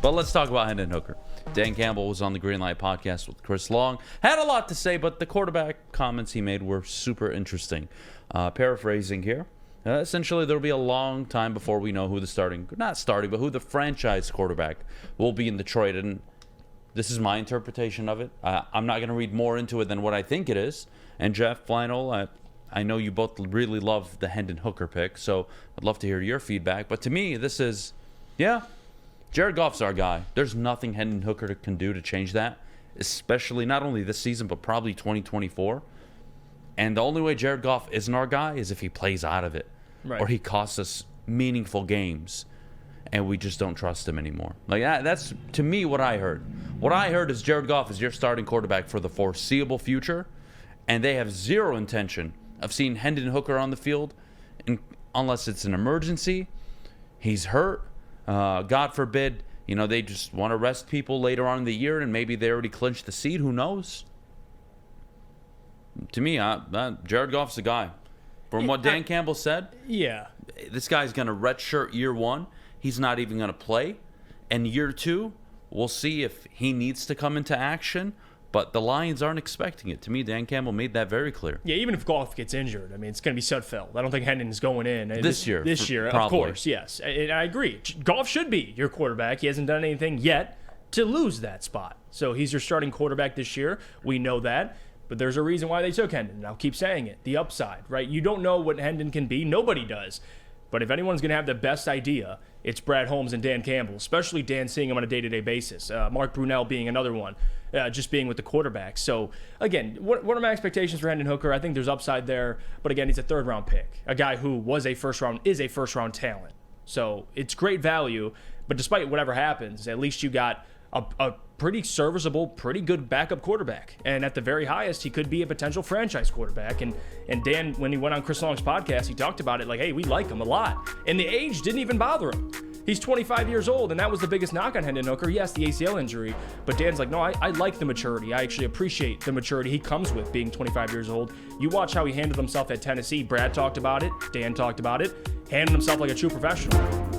But let's talk about Hendon Hooker. Dan Campbell was on the Green Light podcast with Chris Long. Had a lot to say, but the quarterback comments he made were super interesting. Paraphrasing here. Essentially, there'll be a long time before we know who who the franchise quarterback will be in Detroit. And this is my interpretation of it. I'm not going to read more into it than what I think it is. And Jeff Flannel, I know you both really love the Hendon Hooker pick, so I'd love to hear your feedback. But to me, this is, Jared Goff's our guy. There's nothing Hendon Hooker can do to change that, especially not only this season, but probably 2024. And the only way Jared Goff isn't our guy is if he plays out of it. Right. Or he costs us meaningful games and we just don't trust him anymore. Like that's, to me, what I heard. What I heard is Jared Goff is your starting quarterback for the foreseeable future, and they have zero intention of seeing Hendon Hooker on the field unless it's an emergency, he's hurt, God forbid, they just want to rest people later on in the year and maybe they already clinched the seed. Who knows? To me, Jared Goff's the guy. From what Dan Campbell said, this guy's going to redshirt year one. He's not even going to play. And year two, we'll see if he needs to come into action. But the Lions aren't expecting it. To me, Dan Campbell made that very clear. Yeah, even if Goff gets injured, it's going to be Sudfeld. I don't think Hendon's going in. This year, of course, yes. And I agree. Goff should be your quarterback. He hasn't done anything yet to lose that spot. So he's your starting quarterback this year. We know that. But there's a reason why they took Hendon, and I'll keep saying it. The upside, right? You don't know what Hendon can be. Nobody does. But if anyone's going to have the best idea, it's Brad Holmes and Dan Campbell, especially Dan seeing him on a day-to-day basis. Mark Brunell being another one, just being with the quarterback. So, again, what are my expectations for Hendon Hooker? I think there's upside there. But, again, he's a third-round pick, a guy who is a first-round talent. So it's great value. But despite whatever happens, at least you got a pretty serviceable, pretty good backup quarterback. And at the very highest, he could be a potential franchise quarterback. And Dan, when he went on Chris Long's podcast, he talked about it like, hey, we like him a lot. And the age didn't even bother him. He's 25 years old, and that was the biggest knock on Hendon Hooker. Yes, the ACL injury. But Dan's like, no, I like the maturity. I actually appreciate the maturity he comes with being 25 years old. You watch how he handled himself at Tennessee. Brad talked about it. Dan talked about it. Handled himself like a true professional.